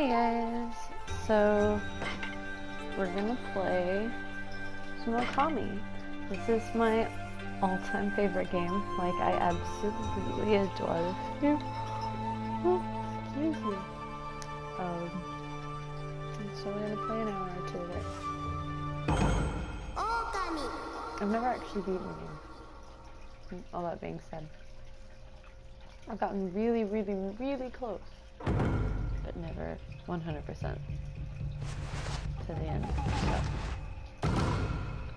Hey guys, so we're gonna play some ŌKAMI. This is my all-time favorite game. Like, I absolutely adore this game. Oh, excuse me. So we're gonna play an hour or two of it. ŌKAMI. I've never actually beaten the game. All that being said, I've gotten really, really, really close, but never 100% to the end. So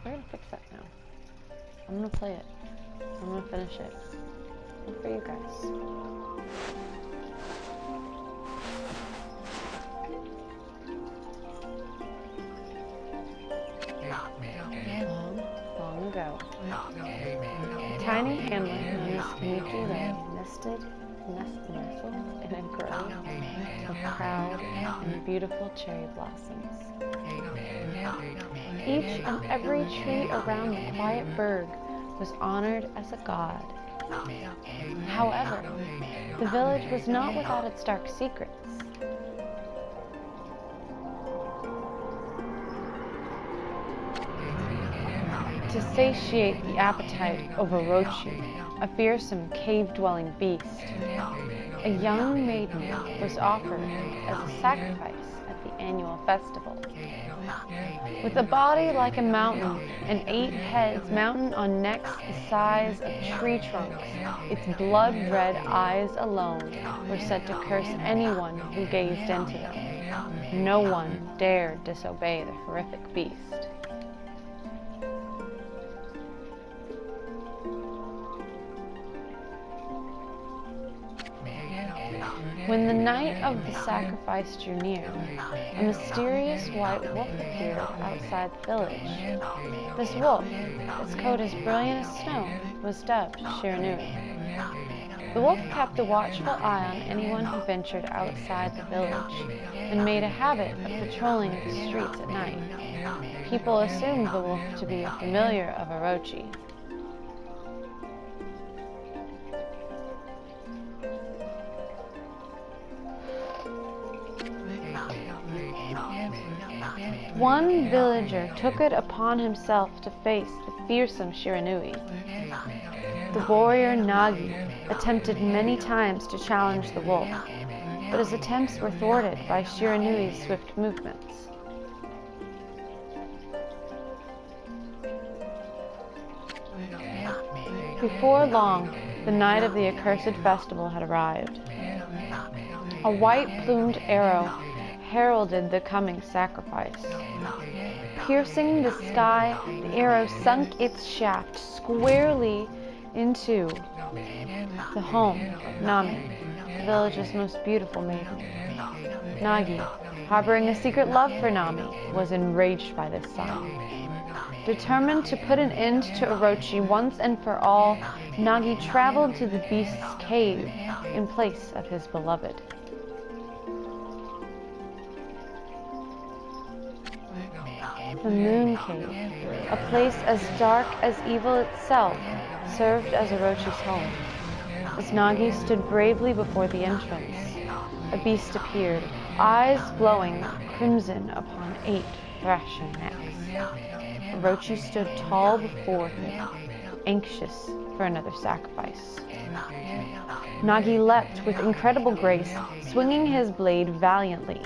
we're gonna fix that now. I'm gonna play it. I'm gonna finish it. And for you guys. Long ago, a tiny hamlet known as ŌKAMI nestled in a grove of proud and beautiful cherry blossoms. Each and every tree around the quiet burg was honored as a god. However, the village was not without its dark secrets. To satiate the appetite of Orochi, a fearsome cave-dwelling beast, a young maiden was offered as a sacrifice at the annual festival. With a body like a mountain and 8 heads mounted on necks the size of tree trunks, its blood-red eyes alone were said to curse anyone who gazed into them. No one dared disobey the horrific beast. When the night of the sacrifice drew near, a mysterious white wolf appeared outside the village. This wolf, its coat as brilliant as snow, was dubbed Shiranui. The wolf kept a watchful eye on anyone who ventured outside the village, and made a habit of patrolling the streets at night. People assumed the wolf to be a familiar of Orochi. One villager took it upon himself to face the fearsome Shiranui. The warrior Nagi attempted many times to challenge the wolf, but his attempts were thwarted by Shiranui's swift movements. Before long, the night of the accursed festival had arrived. A white-plumed arrow heralded the coming sacrifice. Piercing the sky, the arrow sunk its shaft squarely into the home of Nami, the village's most beautiful maiden. Nagi, harboring a secret love for Nami, was enraged by this sign. Determined to put an end to Orochi once and for all, Nagi traveled to the beast's cave in place of his beloved. The Moon Cave, a place as dark as evil itself, served as Orochi's home. As Nagi stood bravely before the entrance, a beast appeared, eyes glowing crimson upon 8 thrashing necks. Orochi stood tall before him, anxious for another sacrifice. Nagi leapt with incredible grace, swinging his blade valiantly.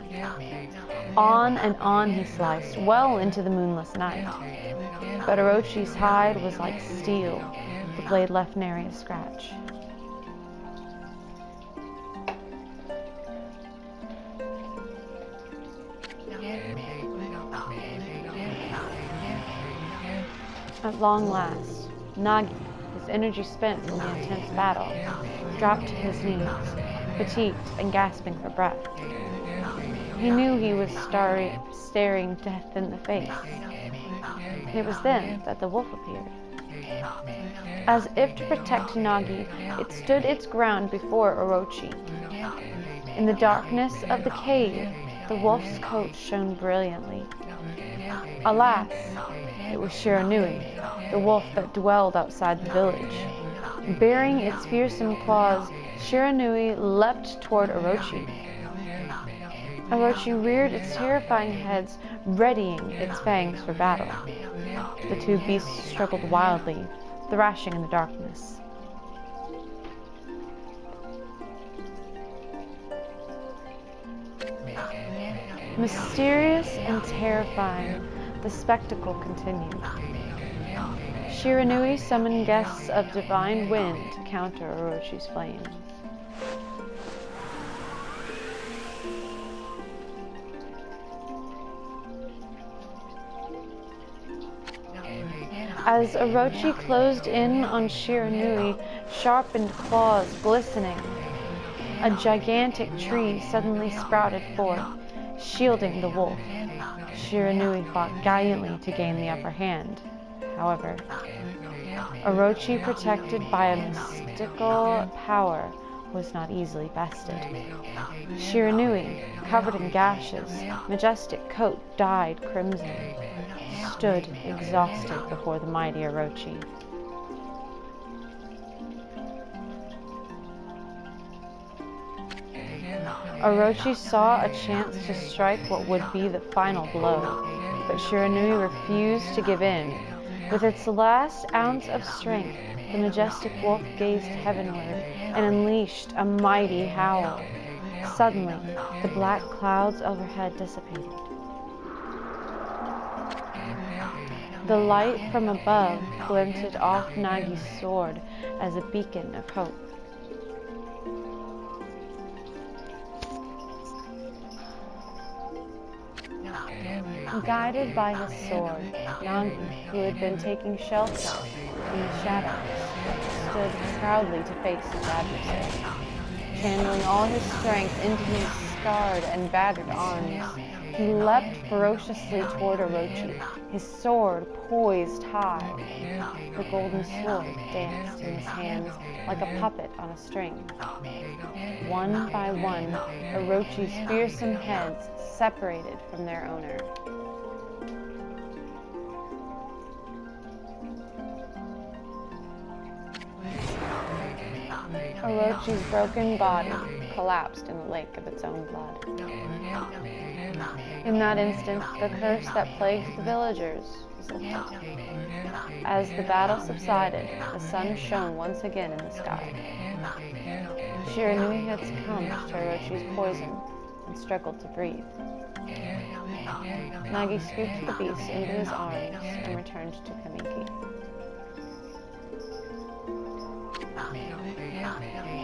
On and on he sliced, well into the moonless night. But Orochi's hide was like steel. The blade left nary a scratch. At long last, Nagi, his energy spent from the intense battle, dropped to his knees, fatigued and gasping for breath. He knew he was staring death in the face. It was then that the wolf appeared. As if to protect Nagi, it stood its ground before Orochi. In the darkness of the cave, the wolf's coat shone brilliantly. Alas, it was Shiranui, the wolf that dwelled outside the village. Bearing its fearsome claws, Shiranui leapt toward Orochi. Orochi reared its terrifying heads, readying its fangs for battle. The two beasts struggled wildly, thrashing in the darkness. Mysterious and terrifying, the spectacle continued. Shiranui summoned guests of divine wind to counter Orochi's flames. As Orochi closed in on Shiranui, sharpened claws glistening, a gigantic tree suddenly sprouted forth, shielding the wolf. Shiranui fought gallantly to gain the upper hand. However, Orochi, protected by a mystical power, was not easily bested. Shiranui, covered in gashes, majestic coat dyed crimson, stood exhausted before the mighty Orochi. Orochi saw a chance to strike what would be the final blow, but Shiranui refused to give in. With its last ounce of strength, the majestic wolf gazed heavenward and unleashed a mighty howl. Suddenly, the black clouds overhead dissipated. The light from above glinted off Nagi's sword as a beacon of hope. Guided by his sword, Nagi, who had been taking shelter in the shadows, stood proudly to face his adversary. Channeling all his strength into his scarred and battered arms, he leapt ferociously toward Orochi, his sword poised high. The golden sword danced in his hands like a puppet on a string. One by one, Orochi's fearsome heads separated from their owner. Orochi's broken body collapsed in the lake of its own blood. In that instant, the curse that plagued the villagers was lifted. As the battle subsided, the sun shone once again in the sky. Shiranui had succumbed to Orochi's poison and struggled to breathe. Nagi scooped the beast into his arms and returned to Kamiki.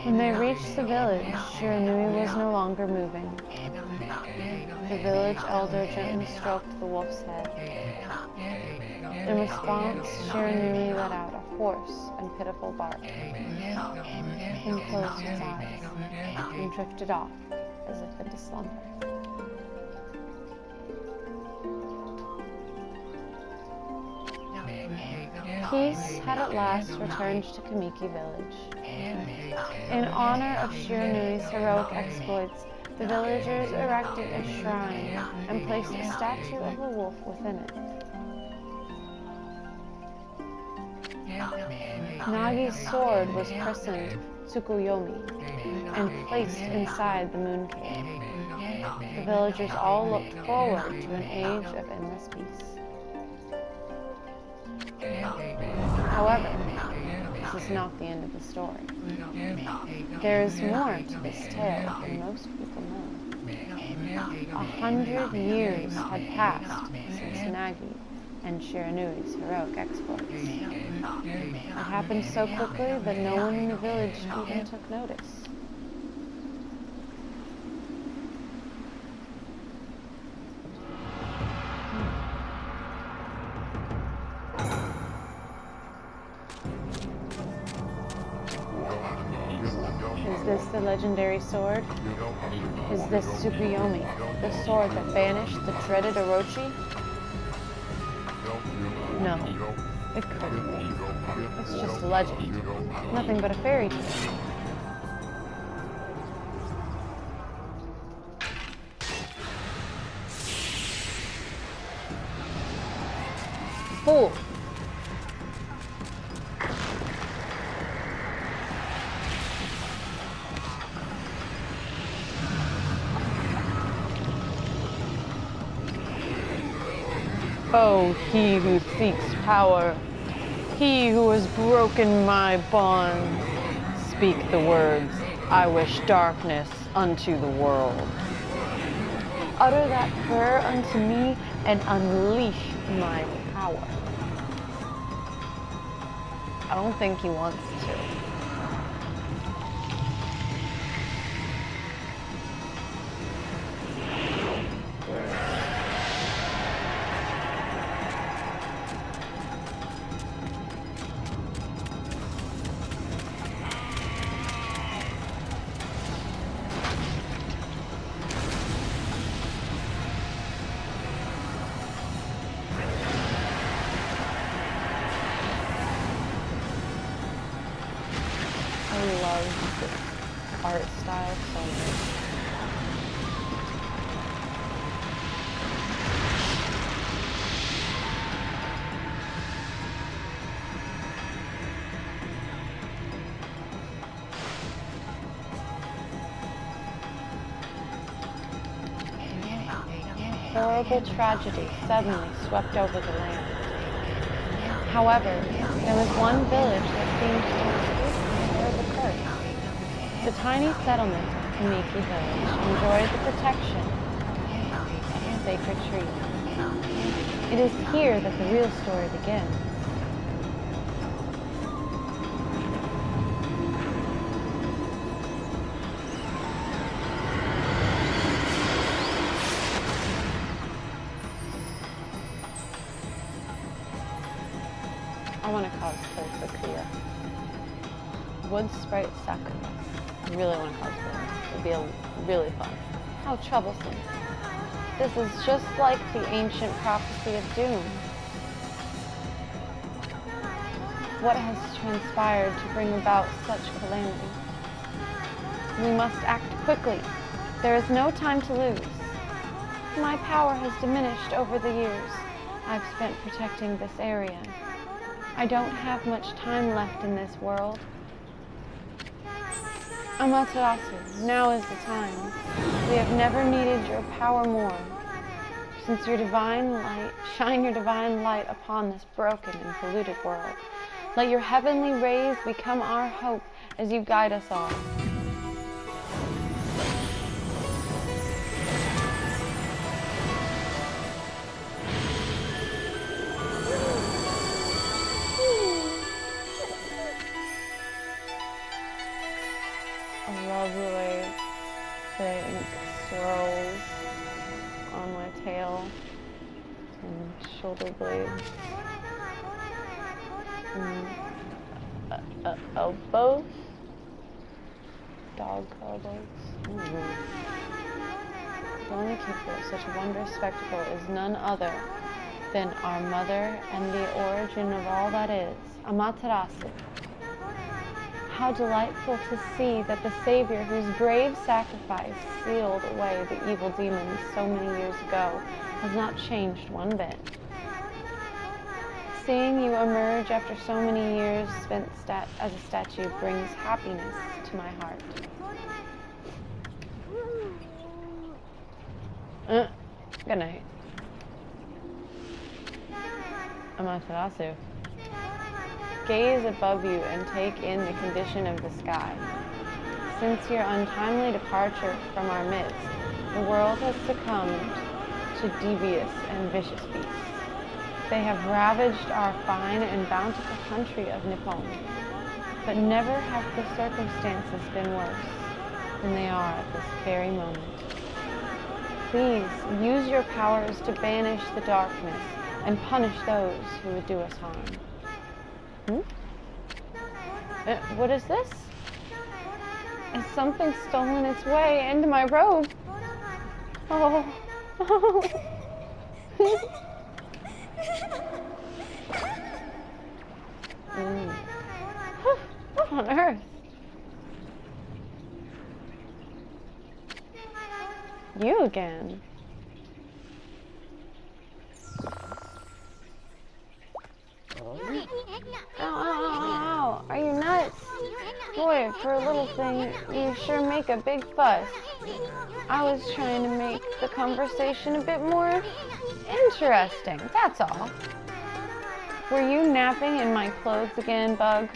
When they reached the village, Shiranui was no longer moving. The village elder gently stroked the wolf's head. In response, Shiranui let out a hoarse and pitiful bark. He closed his eyes and drifted off as if into slumber. Peace had at last returned to Kamiki village. In honor of Shiranui's heroic exploits, the villagers erected a shrine and placed a statue of the wolf within it. Nagi's sword was christened Tsukuyomi and placed inside the moon cave. The villagers all looked forward to an age of endless peace. However, this is not the end of the story. There is more to this tale than most people know. 100 years had passed since Nagi and Shiranui's heroic exploits. It happened so quickly that no one in the village even took notice. Is this the legendary sword? Is this Tsukuyomi, the sword that banished the dreaded Orochi? No, it couldn't be. It's just a legend. Nothing but a fairy tale. Fool! Oh, he who seeks power, he who has broken my bonds, speak the words, I wish darkness unto the world. Utter that prayer unto me and unleash my power. I don't think he wants to. I love this art style so much. Horrible tragedy suddenly swept over the land. However, there was one village that seemed to escape the horrible curse. The tiny settlement of ŌKAMI village enjoyed the protection of the sacred tree. It is here that the real story begins. I want to cosplay for Kriya. Wood Sprite Sakura. I really want to cosplay. It would be really fun. How troublesome. This is just like the ancient prophecy of doom. What has transpired to bring about such calamity? We must act quickly. There is no time to lose. My power has diminished over the years I've spent protecting this area. I don't have much time left in this world. Amaterasu, now is the time. We have never needed your power more. Since your divine light, shine your divine light upon this broken and polluted world. Let your heavenly rays become our hope as you guide us all. I love the way the ink swirls on my tail and shoulder blades and elbows, dog elbows. The only keeper of such a wondrous spectacle is none other than our mother and the origin of all that is, Amaterasu. How delightful to see that the Savior, whose brave sacrifice sealed away the evil demons so many years ago, has not changed one bit. Seeing you emerge after so many years spent as a statue brings happiness to my heart. Good night. Amaterasu. Gaze above you and take in the condition of the sky. Since your untimely departure from our midst, the world has succumbed to devious and vicious beasts. They have ravaged our fine and bountiful country of Nippon, but never have the circumstances been worse than they are at this very moment. Please use your powers to banish the darkness and punish those who would do us harm. What is this? Has something stolen its way into my robe? Oh. What on earth? You again. Ow, ow, ow, ow. Are you nuts? Boy, for a little thing, you sure make a big fuss. I was trying to make the conversation a bit more interesting, that's all. Were you napping in my clothes again, Bug?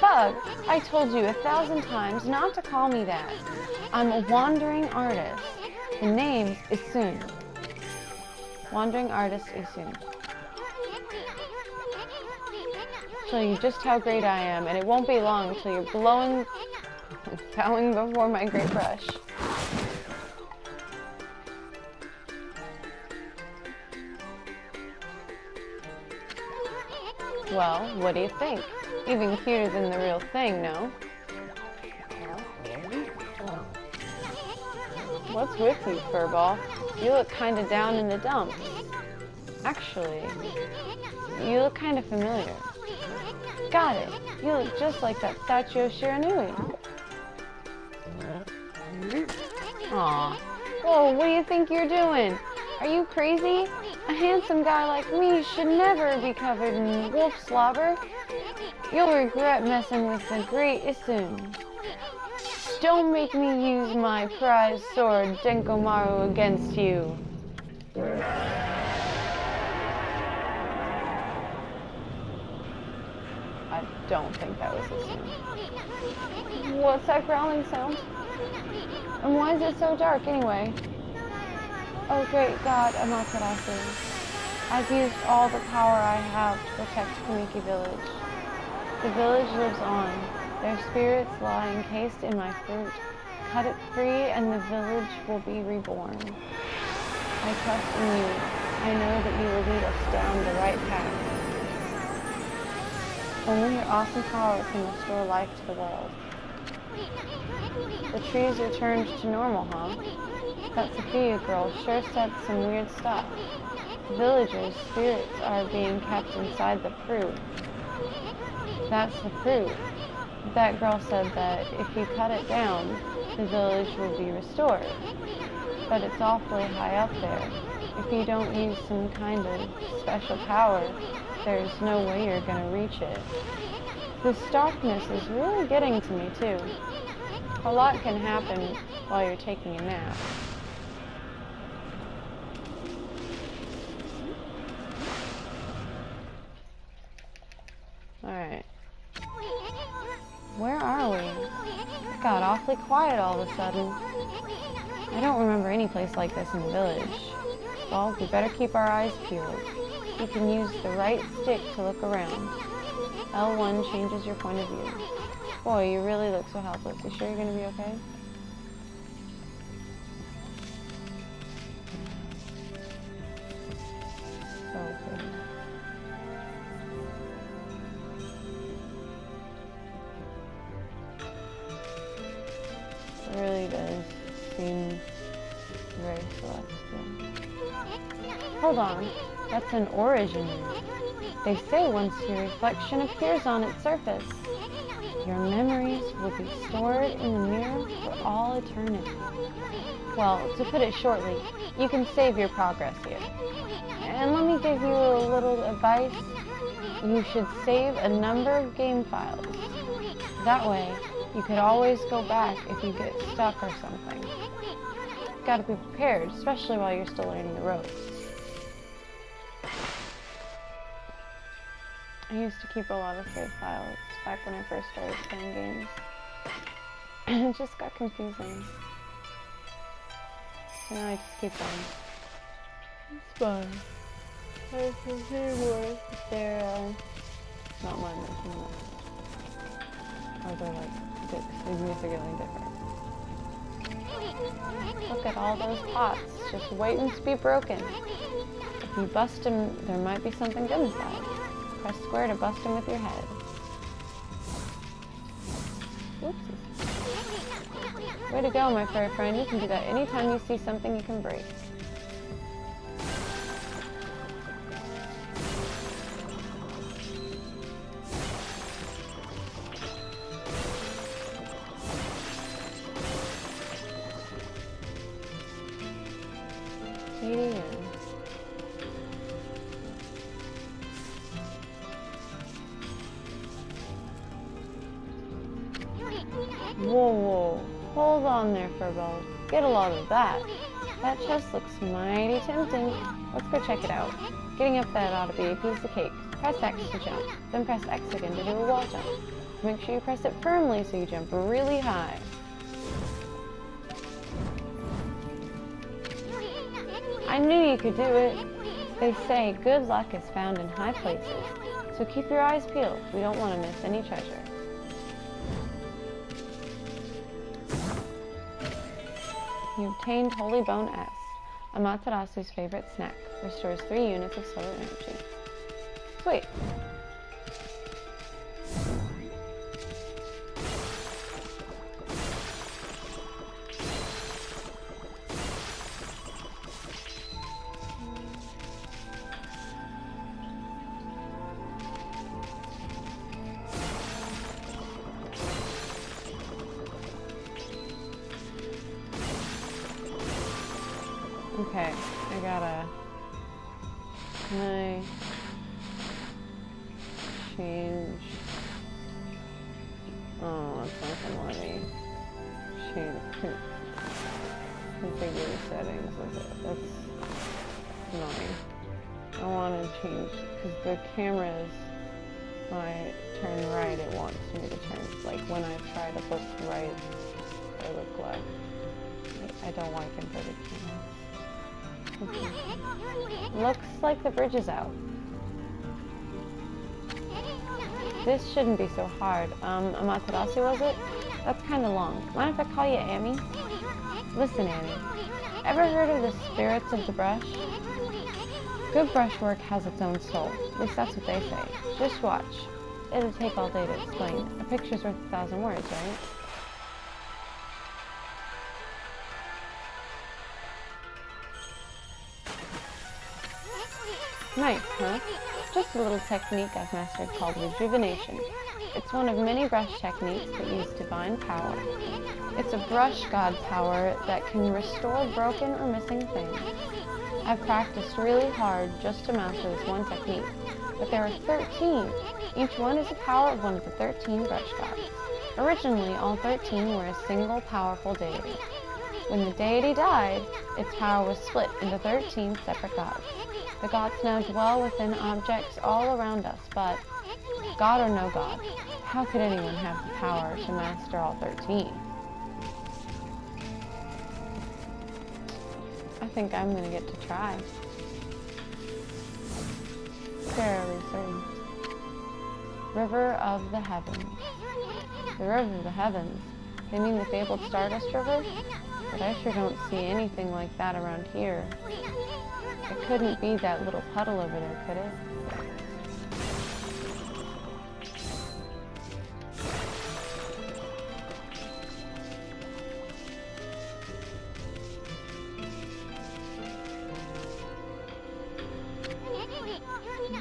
Bug, I told you 1,000 times not to call me that. I'm a wandering artist. The name is Soon. Wandering artist is Soon. Show you just how great I am, and it won't be long till you're bowing before my great brush. Well, what do you think? Even cuter than the real thing, no? What's with you, Furball? You look kinda down in the dumps. Actually, you look kinda familiar. Got it. You look just like that statue of Shiranui. Aw. Whoa, what do you think you're doing? Are you crazy? A handsome guy like me should never be covered in wolf slobber. You'll regret messing with the great Isun. Don't make me use my prized sword, Denkomaru, against you. I don't think that was Isun. What's that growling sound? And why is it so dark anyway? Oh great God, Amaterasu. I've used all the power I have to protect Kamiki Village. The village lives on. Their spirits lie encased in my fruit. Cut it free and the village will be reborn. I trust in you. I know that you will lead us down the right path. Only your awesome power can restore life to the world. The trees returned to normal, huh? That Sophia girl sure said some weird stuff. The villagers' spirits are being kept inside the fruit. That's the fruit. That girl said that if you cut it down, the village will be restored. But it's awfully high up there. If you don't use some kind of special power, there's no way you're gonna reach it. This darkness is really getting to me, too. A lot can happen while you're taking a nap. Alright. Where are we? It got awfully quiet all of a sudden. I don't remember any place like this in the village. Well, we better keep our eyes peeled. You can use the right stick to look around. L1 changes your point of view. Boy, you really look so helpless. You sure you're gonna be okay? So good. It really does seem very celestial. Hold on, that's an origin. They say once your reflection appears on its surface, your memories will be stored in the mirror for all eternity. Well, to put it shortly, you can save your progress here. And let me give you a little advice. You should save a number of game files. That way, you could always go back if you get stuck or something. You've got to be prepared, especially while you're still learning the ropes. I used to keep a lot of save files back when I first started playing games. And it just got confusing. So now I just keep them. It's fun. I can see more. They're not mine, or they're like significantly different. Look at all those pots, just waiting to be broken. If you bust them, there might be something good inside. Press square to bust them with your head. Oopsies. Way to go, my furry friend. You can do that anytime you see something you can break. on there, Furball. Get a load of that. That chest looks mighty tempting. Let's go check it out. Getting up that ought to be a piece of cake. Press X to jump, then press X again to do a wall jump. Make sure you press it firmly so you jump really high. I knew you could do it. They say good luck is found in high places, so keep your eyes peeled. We don't want to miss any treasure. You obtained Holy Bone S, Amaterasu's favorite snack. Restores 3 units of solar energy. Sweet. Okay, I gotta... Can I change... Oh, it's not gonna let me configure the settings, is it? That's annoying. I want to change, because the cameras, when I turn right, it wants me to turn, like when I try to look right, I look left. I don't like inverted cameras. Looks like the bridge is out. This shouldn't be so hard. Amaterasu, was it? That's kind of long. Mind if I call you Amy? Listen, Amy. Ever heard of the spirits of the brush? Good brushwork has its own soul. At least that's what they say. Just watch. It'll take all day to explain. A picture's worth 1,000 words, right? Nice, huh? Just a little technique I've mastered called rejuvenation. It's one of many brush techniques that use divine power. It's a brush god power that can restore broken or missing things. I've practiced really hard just to master this one technique, but there are 13. Each one is the power of one of the 13 brush gods. Originally, all 13 were a single powerful deity. When the deity died, its power was split into 13 separate gods. The gods now dwell within objects all around us, but God or no God, how could anyone have the power to master all 13? I think I'm going to get to try. Fairly certain. River of the Heavens. The River of the Heavens? They mean the fabled Stardust River? But I sure don't see anything like that around here. It couldn't be that little puddle over there, could it?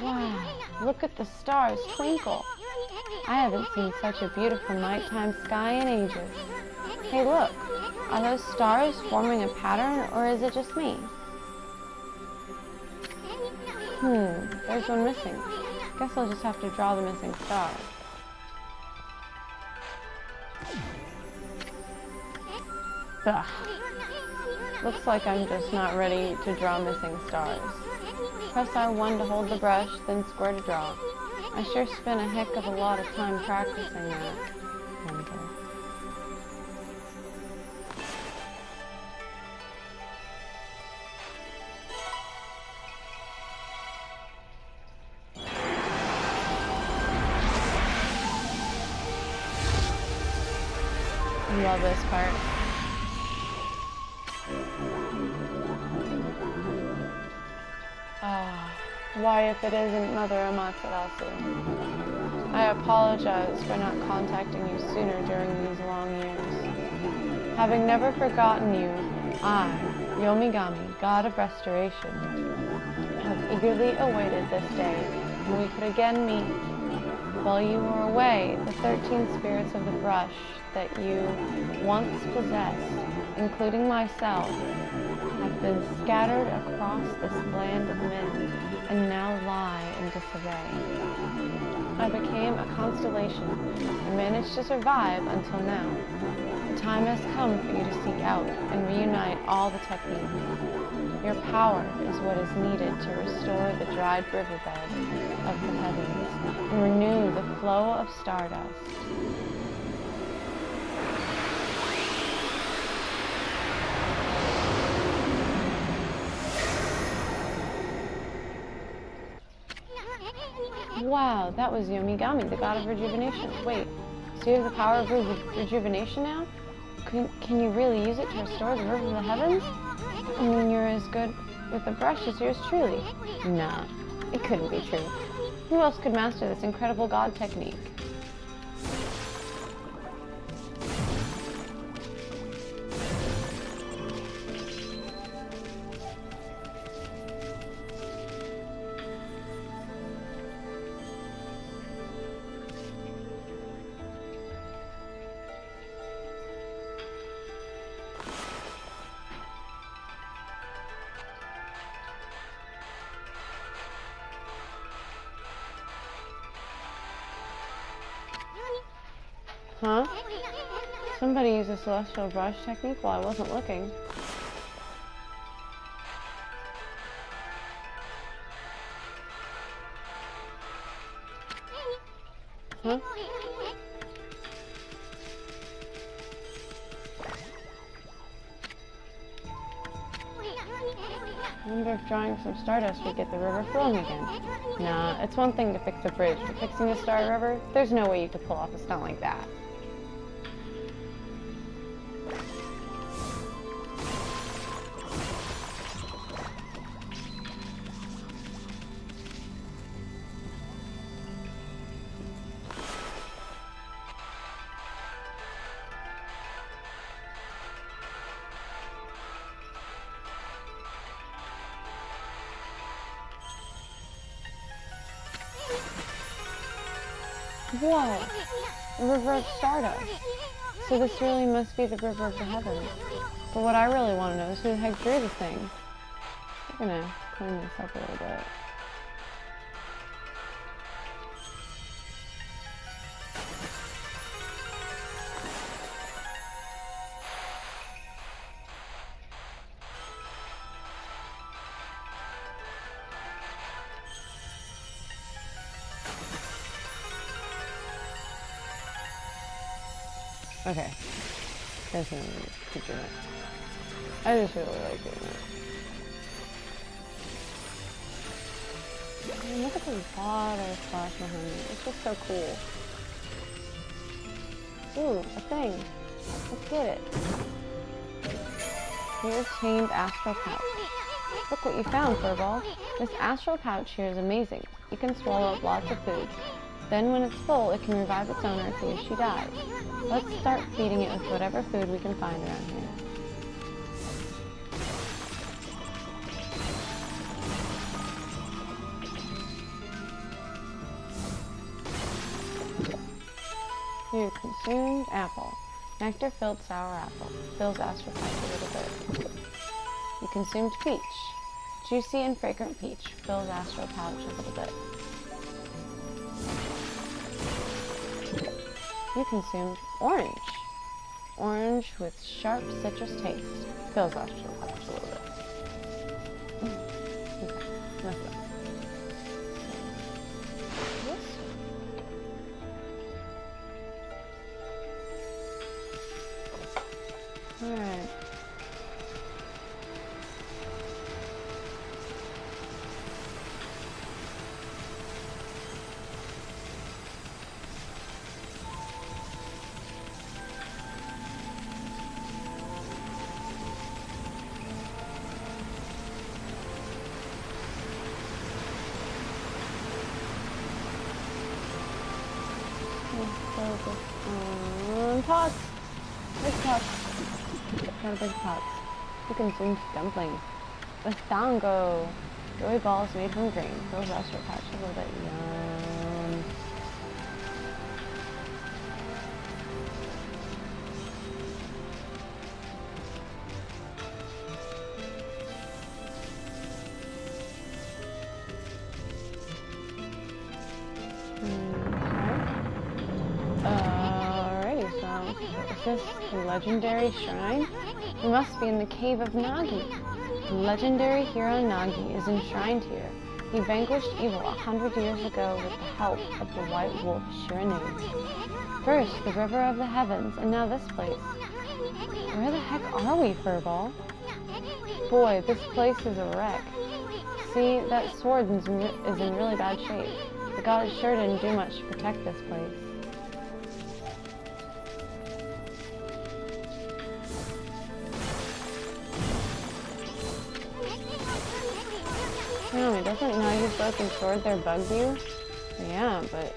Wow, look at the stars twinkle. I haven't seen such a beautiful nighttime sky in ages. Hey, look, are those stars forming a pattern, or is it just me? There's one missing. Guess I'll just have to draw the missing star. Ugh. Looks like I'm just not ready to draw missing stars. Press R1 to hold the brush, then square to draw. I sure spent a heck of a lot of time practicing that. Love this part. Why if it isn't Mother Amaterasu? I apologize for not contacting you sooner during these long years. Having never forgotten you, I, Yomigami, God of Restoration, have eagerly awaited this day when we could again meet. While you were away, the 13 spirits of the brush that you once possessed, including myself, have been scattered across this land of men and now lie in disarray. I became a constellation and managed to survive until now. The time has come for you to seek out and reunite all the techniques. Your power is what is needed to restore the dried riverbed of the heavens and renew the flow of stardust. Wow, that was ŌKAMI, the god of rejuvenation. Wait, so you have the power of rejuvenation now? Can you really use it to restore the river of the heavens? I mean, you're as good with a brush as yours truly. Nah, it couldn't be true. Who else could master this incredible god technique? Huh? Somebody used a celestial brush technique while I wasn't looking. Huh? I wonder if drawing some stardust would get the river flowing again. Nah, it's one thing to fix a bridge, but fixing the Star River, there's no way you could pull off a stunt like that. Whoa! The river of stardust. So this really must be the river of the heavens. But what I really want to know is who the heck drew the thing. I'm gonna clean this up a little bit. Okay. There's no need to keep doing it. I just really like doing it. And look at the water splash behind me. It's just so cool. Ooh, a thing. Let's get it. Here's tamed astral pouch. Look what you found, Furball. This astral pouch here is amazing. You can swallow up lots of food. Then when it's full, it can revive its owner in case she dies. Let's start feeding it with whatever food we can find around here. You consumed apple. Nectar-filled sour apple. Fills astral pouch a little bit. You consumed peach. Juicy and fragrant peach. Fills astral pouch a little bit. You consumed orange. Orange with sharp citrus taste. Fills astral pouch a little bit. Okay, enough of that. Alright. Pots! Big pots. Got a big pots. You consumed dumplings. With tango. Doughy balls made from grain. Fills astral pouch a little bit. Yum. this the legendary shrine? We must be in the cave of Nagi. The legendary hero Nagi is enshrined here. He vanquished evil 100 years ago with the help of the white wolf Shiranui. First, the river of the heavens, and now this place. Where the heck are we, Furball? Boy, this place is a wreck. See, that sword is in really bad shape. The goddess sure didn't do much to protect this place. Naomi, doesn't Nagi's broken sword there bug you? Yeah, but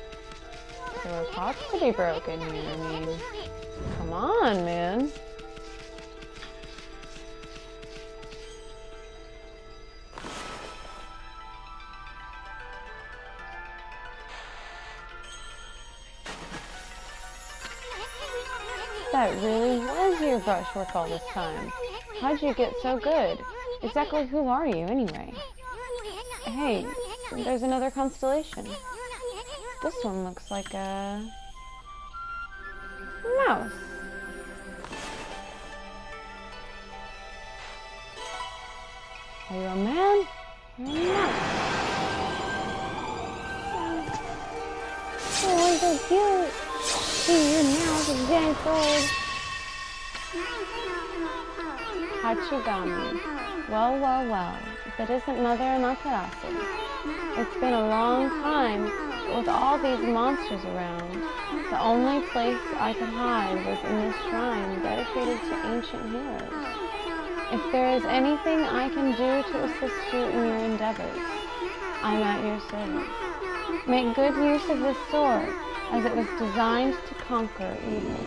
there were pots to be broken here. I mean, come on, man. That really was your brushwork all this time. How'd you get so good? Exactly who are you, anyway? Hey, there's another constellation. This one looks like a mouse. Are you a man? Or a mouse? Oh, so cute. See, your mouse is getting cold. Hachigami. Well, well, well. If it isn't Mother Amaterasu. It's been a long time, but with all these monsters around, the only place I could hide was in this shrine dedicated to ancient heroes. If there is anything I can do to assist you in your endeavors, I'm at your service. Make good use of this sword, as it was designed to conquer evil.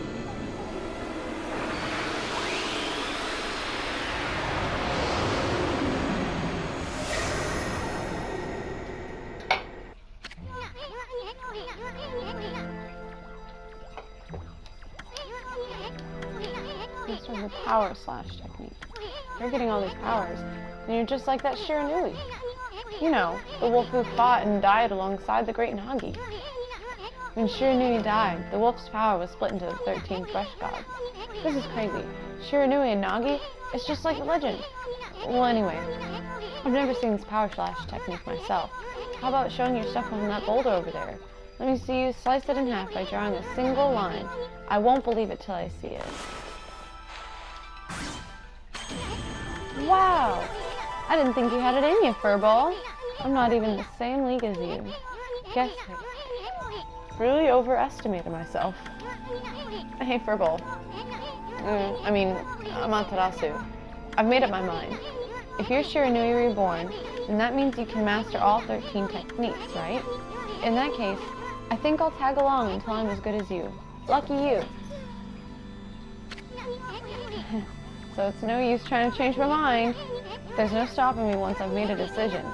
This is the power slash technique. You're getting all these powers, and you're just like that Shiranui. You know, the wolf who fought and died alongside the great Nagi. When Shiranui died, the wolf's power was split into the 13 flesh gods. This is crazy. Shiranui and Nagi, it's just like a legend. Well, anyway, I've never seen this power slash technique myself. How about showing your stuff on that boulder over there? Let me see you slice it in half by drawing a single line. I won't believe it till I see it. Wow! I didn't think you had it in you, Furball. I'm not even the same league as you. Guess it. Really overestimated myself. Hey, Furball. Amaterasu. I've made up my mind. If you're Shiranui reborn, then that means you can master all 13 techniques, right? In that case, I think I'll tag along until I'm as good as you. Lucky you. So it's no use trying to change my mind. There's no stopping me once I've made a decision.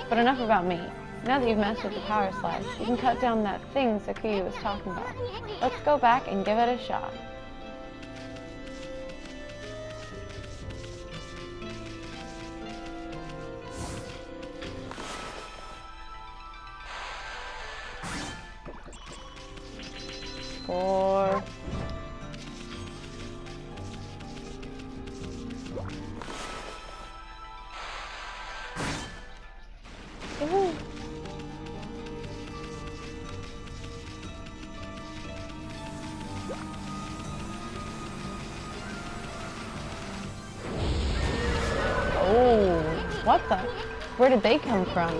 But enough about me. Now that you've mastered the power slash, you can cut down that thing Sakuya was talking about. Let's go back and give it a shot. Four. Ooh. Oh, what the? Where did they come from?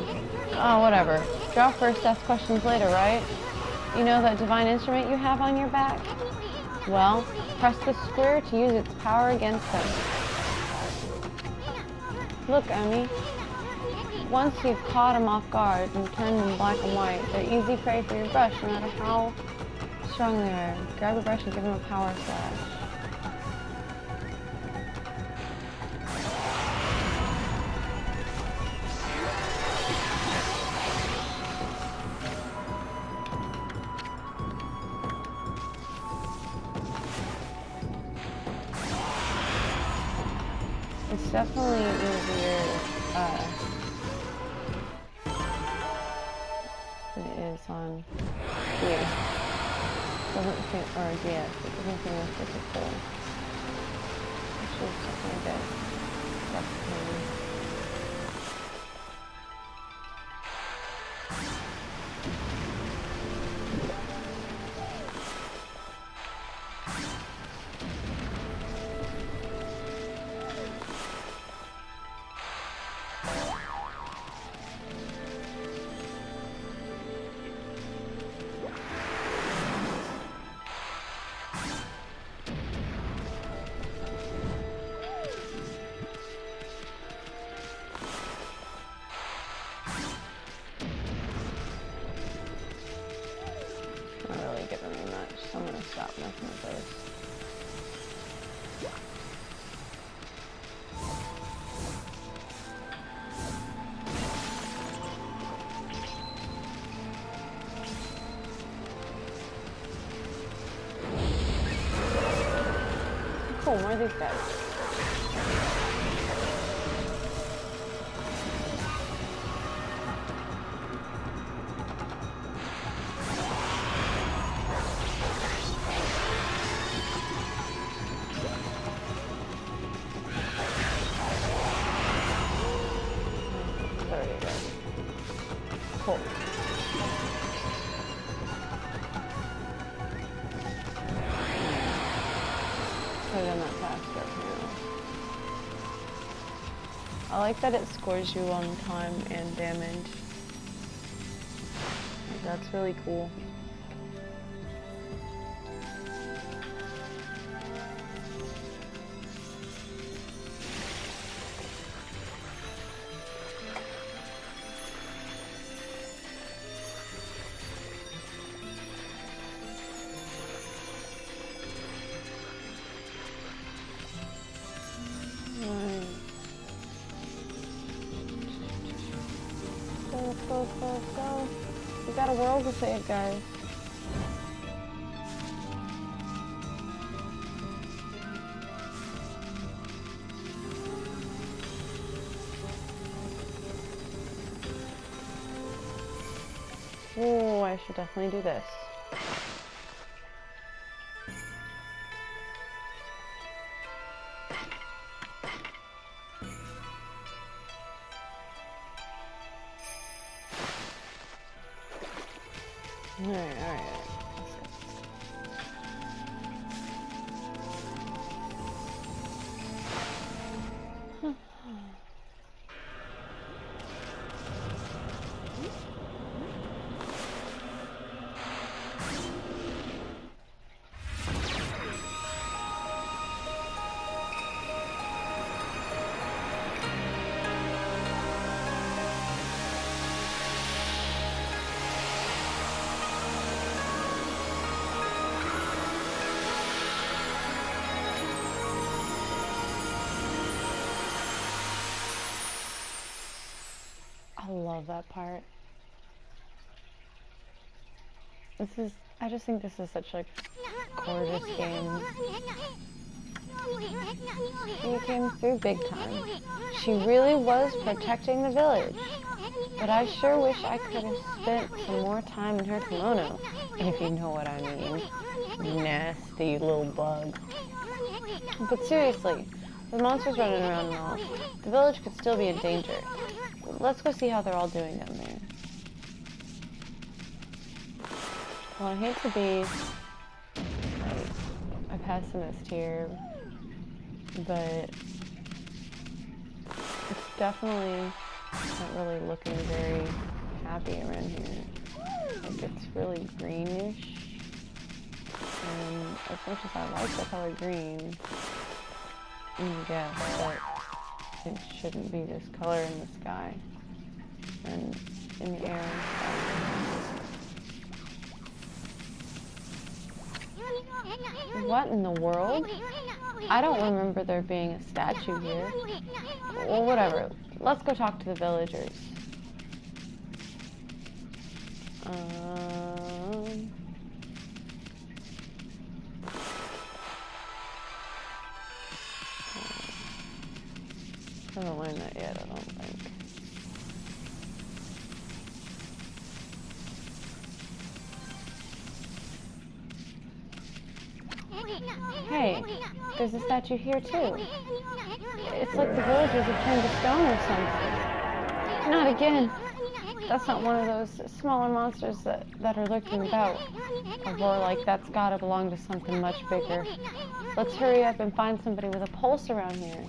Oh, whatever. Draw first, ask questions later, right? You know that divine instrument you have on your back? Well, press the square to use its power against them. Look, Emi. Once you've caught them off guard and turned them black and white, they're easy prey for your brush, no matter how strong they are. Grab a brush and give them a power slash. It's definitely easier than it is on here. Doesn't seem, or yes, it doesn't seem as difficult. Which is definitely good. Definitely. Not really giving me much, so I'm gonna stop messing with this. Cool, more of these guys. Cool. Could have done that faster, apparently. I like that it scores you on time and damage. Like, that's really cool. Go. We got a world to save, guys. Oh, I should definitely do this. Alright. I love that part. I just think this is such a gorgeous game. She came through big time. She really was protecting the village. But I sure wish I could have spent some more time in her kimono, if you know what I mean. Nasty little bug. But seriously, with monsters running around and all, the village could still be in danger. Let's go see how they're all doing down there. Well, I hate to be like a pessimist here, but it's definitely not really looking very happy around here. Like, it's really greenish, and as much as I like the color green, I guess that it shouldn't be this color in the sky and in the air and stuff. What in the world? I don't remember there being a statue here. Well, whatever. Let's go talk to the villagers. I haven't learned that yet, I don't think. Hey, there's a statue here too. It's like the villagers have turned to stone or something. Not again. That's not one of those smaller monsters that are lurking about. A roar like that's gotta belong to something much bigger. Let's hurry up and find somebody with a pulse around here.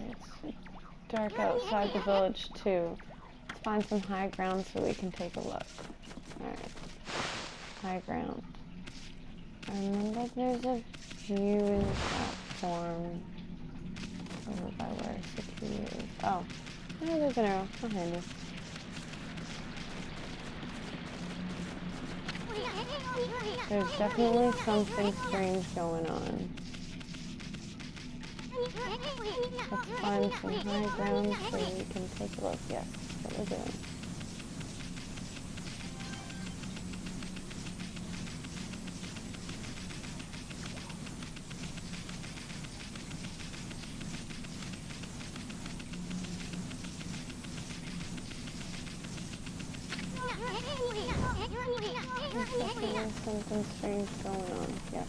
It's dark outside the village too. Let's find some high ground so we can take a look. Alright. High ground. I remember there's a viewing platform over by where security is. Oh. Oh, there's an arrow. How handy. There's definitely something strange going on. Let's find some high ground so we can take a look. Yes, that's what we're doing. There's definitely something strange going on. Yes.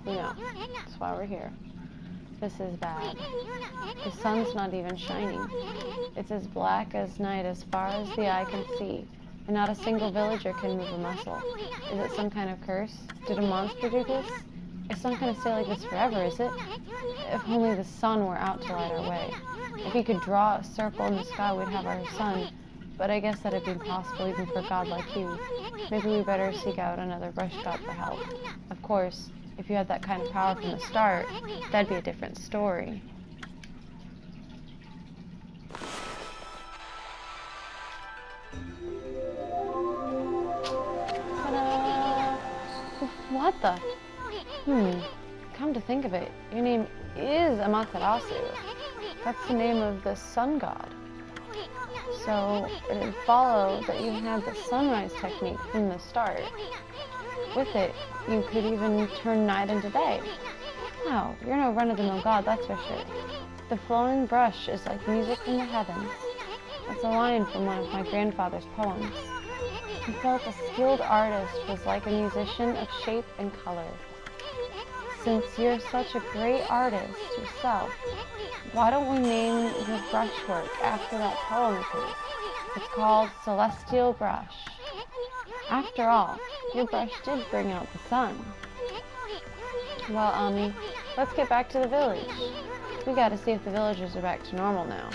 We know. That's why we're here. This is bad. The sun's not even shining. It's as black as night as far as the eye can see, and not a single villager can move a muscle. Is it some kind of curse? Did a monster do this? It's not going to stay like this forever, is it? If only the sun were out to light our way. If he could draw a circle in the sky, we'd have our sun. But I guess that'd be impossible even for a god like you. Maybe we better seek out another brush god for help. Of course, if you had that kind of power from the start, that'd be a different story. Ta-da! What the? Come to think of it, your name is Amaterasu. That's the name of the sun god. So it would follow that you had the sunrise technique from the start. With it, you could even turn night into day. Wow, you're no run-of-the-mill god, that's for sure. The flowing brush is like music from the heavens. That's a line from one of my grandfather's poems. He felt a skilled artist was like a musician of shape and color. Since you're such a great artist yourself, why don't we name your brushwork after that poem of his? It's called Celestial Brush. After all, your brush did bring out the sun. Well, Ami, let's get back to the village. We gotta see if the villagers are back to normal now.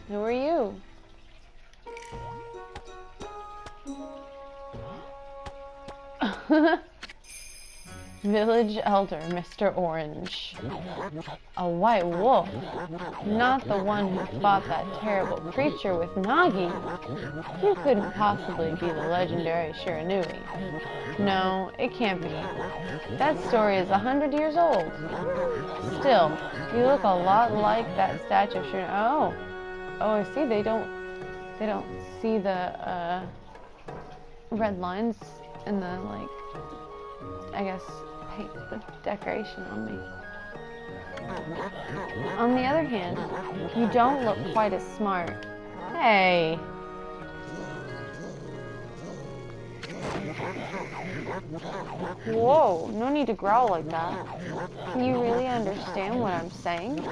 Who are you? Village Elder, Mr. Orange. A white wolf. Not the one who fought that terrible creature with Nagi. You couldn't possibly be the legendary Shiranui. No, it can't be. That story is 100 years old. Still, you look a lot like that statue of Shiranui. Oh, I see. They don't see the red lines in the, like, I guess, paint, the decoration on me. On the other hand, you don't look quite as smart. Hey! Whoa, no need to growl like that. Can you really understand what I'm saying?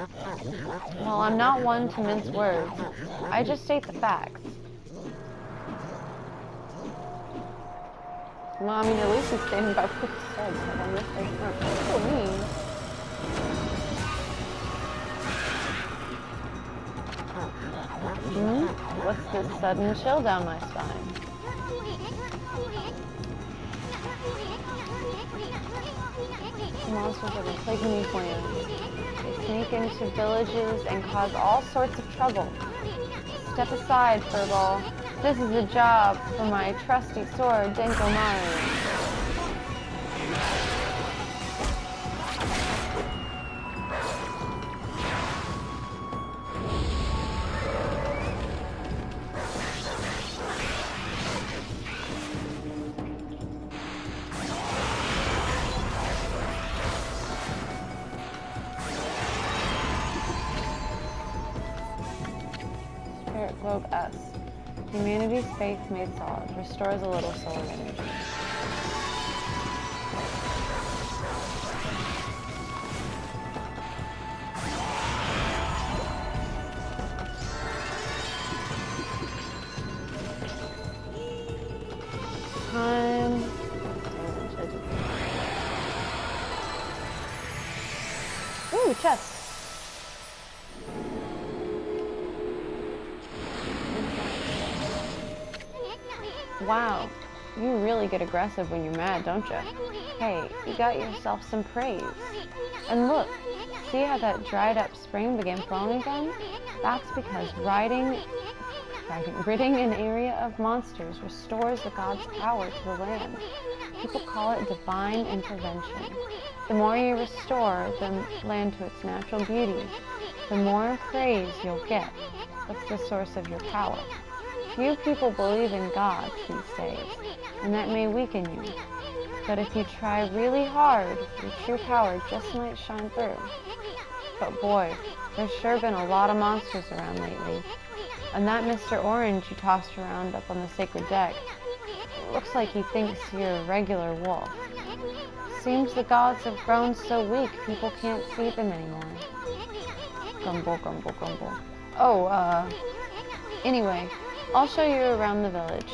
Well, I'm not one to mince words. I just state the facts. Well, I mean, at least he's standing by what he said, but on this thing, that's so mean. What's this sudden chill down my spine? monsters have been plaguing these lands. They sneak into villages and cause all sorts of trouble. Step aside, Furball. This is a job for my trusty sword, Denkomaru. Globe S. Humanity's faith made solid. Restores a little solar energy. Time. Ooh, chest. Wow, you really get aggressive when you're mad, don't you? Hey, you got yourself some praise. And look, see how that dried up spring began flowing again? That's because ridding an area of monsters restores the god's power to the land. People call it divine intervention. The more you restore the land to its natural beauty, the more praise you'll get. That's the source of your power. Few people believe in God these days, and that may weaken you. But if you try really hard, your true power just might shine through. But boy, there's sure been a lot of monsters around lately. And that Mr. Orange you tossed around up on the sacred deck, looks like he thinks you're a regular wolf. Seems the gods have grown so weak, people can't see them anymore. Grumble, grumble, grumble. Oh, anyway, I'll show you around the village.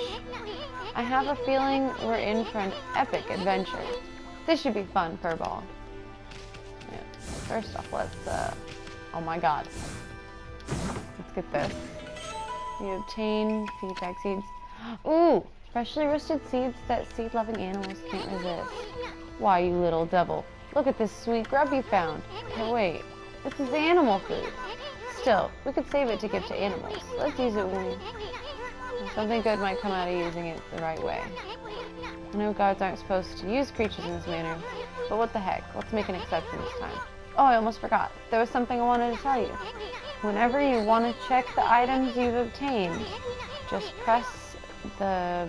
I have a feeling we're in for an epic adventure. This should be fun, Furball. Yeah. First off, let's, oh my god. Let's get this. You obtain feedback seeds. Ooh, freshly roasted seeds that seed-loving animals can't resist. Why, you little devil. Look at this sweet grub you found. Oh wait, this is animal food. Still, we could save it to give to animals. Let's use it when something good might come out of using it the right way. I know gods aren't supposed to use creatures in this manner, but what the heck, let's make an exception this time. Oh, I almost forgot. There was something I wanted to tell you. Whenever you want to check the items you've obtained, just press the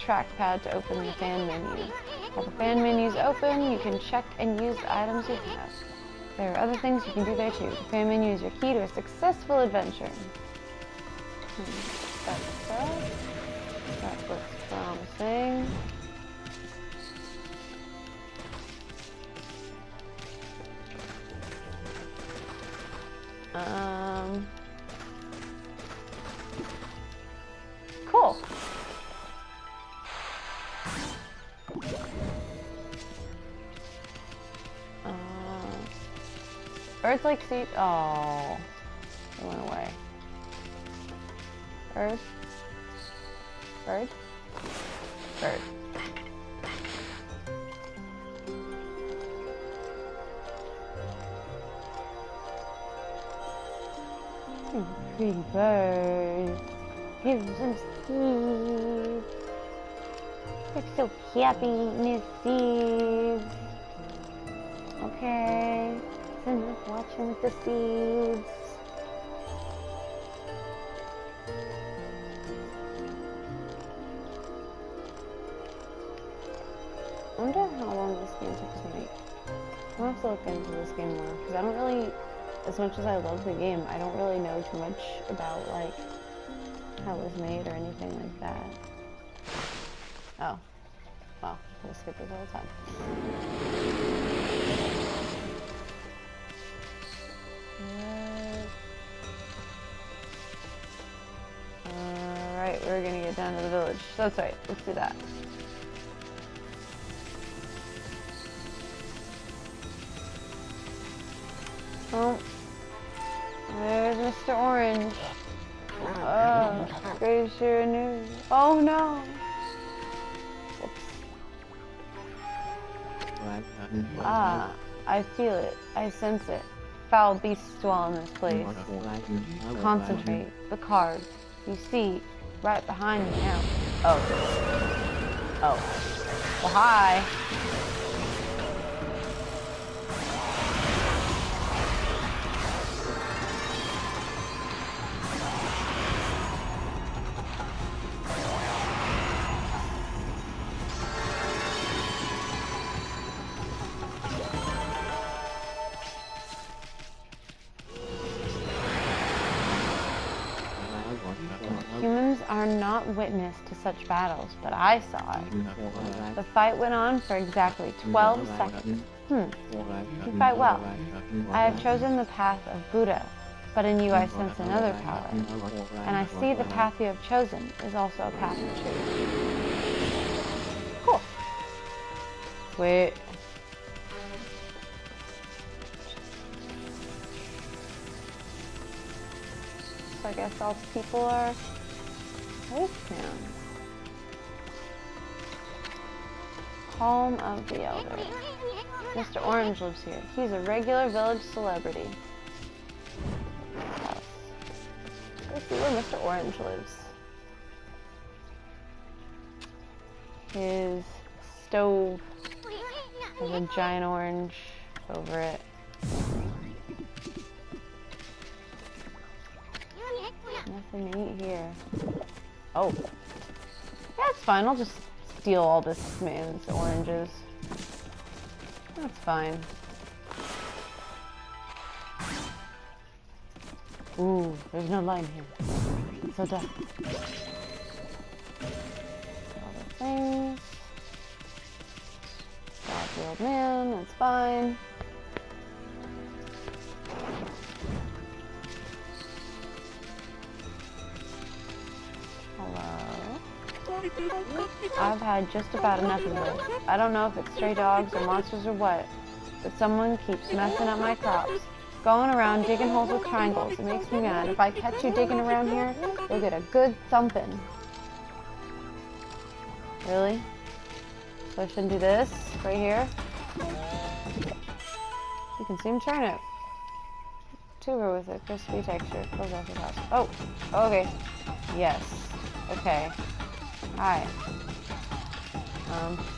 trackpad to open the fan menu. While the fan menu is open, you can check and use the items you have. There are other things you can do there too. The fan menu is your key to a successful adventure. That looks promising. Cool. Birds like seed. Oh, it went away. Bird. Bird. Bird. Pretty bird. Give some seeds. They're so happy eating his seeds. Okay. It's enough watching with the seeds. I wonder how long this game took to make. I'll have to look into this game more, because I don't really, as much as I love the game, I don't really know too much about, like, how it was made or anything like that. Oh. Well, we'll skip this all the time. Alright, we're gonna get down to the village. That's right, let's do that. Oh, there's Mr. Orange. Oh, greatest year news. Oh no! Whoops. Ah, I feel it. I sense it. Foul beasts dwell in this place. Concentrate. The cards. You see, right behind me now. Oh. Oh. Well, hi. Humans are not witness to such battles, but I saw it. The fight went on for exactly 12 seconds. You fight well. I have chosen the path of Buddha, but in you I sense another power. And I see the path you have chosen is also a path of truth. Cool. Wait. So I guess all people are safe now. Home of the Elder. Mr. Orange lives here. He's a regular village celebrity. Let's see where Mr. Orange lives. His stove has a giant orange over it. Nothing to eat here. Oh. Yeah, it's fine. I'll just steal all this man's oranges. That's fine. Ooh, there's no light here. It's so dark. All the things. Got the old man, that's fine. I've had just about enough of this. I don't know if it's stray dogs or monsters or what, but someone keeps messing up my crops. Going around digging holes with triangles. It makes me mad. If I catch you digging around here, you'll get a good thumping. Really? So I shouldn't do this right here? You consume turnip. Tuber with a crispy texture. Close off the house. Oh, okay. Yes. Okay. Hi.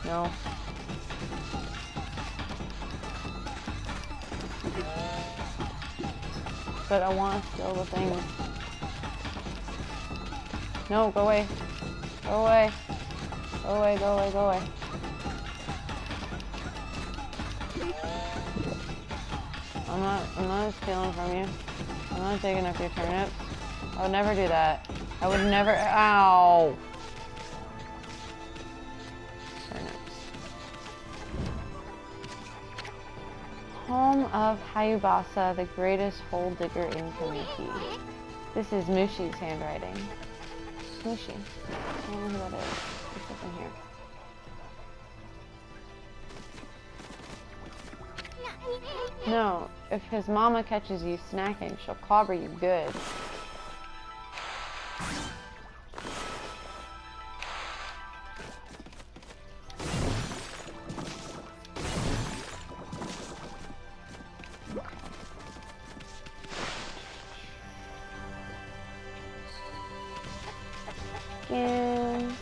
No. But I want to steal the things. No, go away. Go away. Go away, go away, go away. I'm not stealing from you. I'm not taking up your turnips. I would never do that. I would never, ow! Turnips. Home of Hayabasa, the greatest hole digger in Kamiki. This is Mushi's handwriting. Mushi. I don't know who that is. What's up in here? No, if his mama catches you snacking, she'll clobber you good. And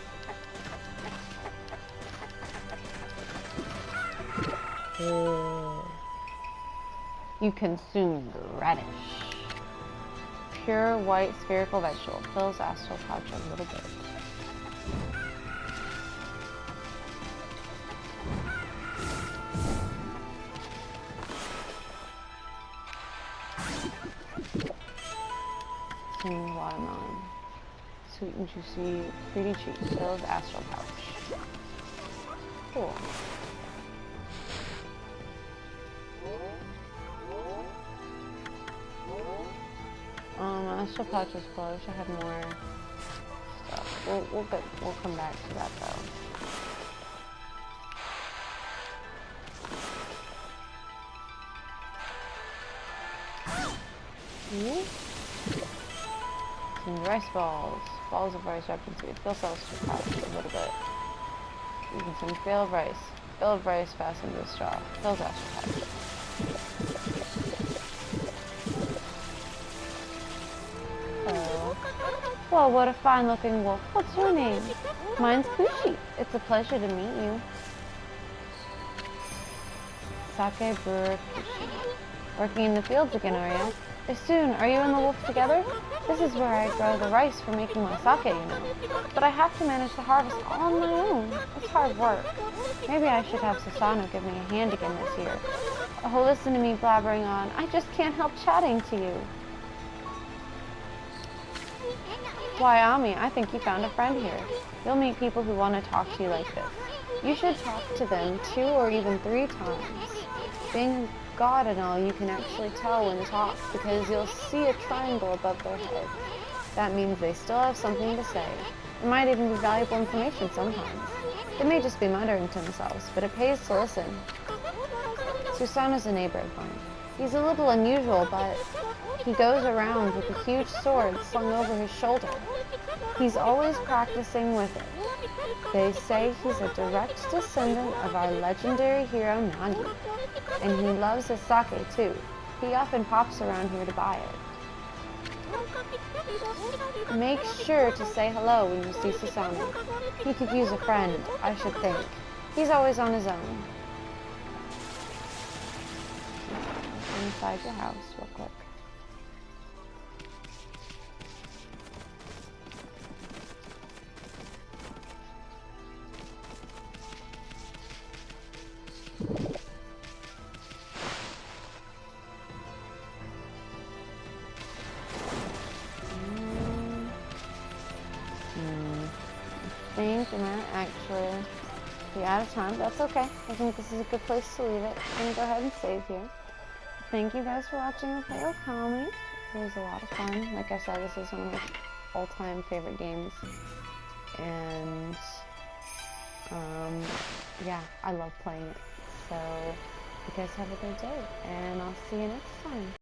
you consume the radish. Pure white spherical vegetable. Fills astral pouch a little bit. Smooth watermelon. Sweet and juicy, fruity cheese. Fills astral pouch. Cool. Astral pouch is full. I wish I had more stuff. We'll come back to that though. Some rice balls. Balls of rice wrapped in sweet. Fill cells to pouch a little bit. You can some bale of rice. Bill of rice fastened to the straw. Bill's astrotype. Oh. Well, what a fine-looking wolf. What's your name? Mine's Kushi. It's a pleasure to meet you. Sake brewer Kushi. Working in the fields again, are you? Soon. Are you and the wolf together? This is where I grow the rice for making my sake, you know. But I have to manage the harvest all on my own. It's hard work. Maybe I should have Susanoo give me a hand again this year. Oh, listen to me blabbering on. I just can't help chatting to you. Why, Ami, I think you found a friend here. You'll meet people who want to talk to you like this. You should talk to them 2 or even 3 times. Being God and all, you can actually tell when to talk because you'll see a triangle above their head. That means they still have something to say. It might even be valuable information sometimes. They may just be muttering to themselves, but it pays to listen. Susanoo's a neighbor of mine. He's a little unusual, but he goes around with a huge sword slung over his shoulder. He's always practicing with it. They say he's a direct descendant of our legendary hero Nagi. And he loves his sake too. He often pops around here to buy it. Make sure to say hello when you see Susanoo. He could use a friend, I should think. He's always on his own. Inside your house real quick. I think we might actually be out of time. That's okay. I think this is a good place to leave it. I'm going to go ahead and save here. Thank you guys for watching me play ŌKAMI. It was a lot of fun. Like I said, this is one of my all-time favorite games. And, yeah, I love playing it. So, you guys have a good day. And I'll see you next time.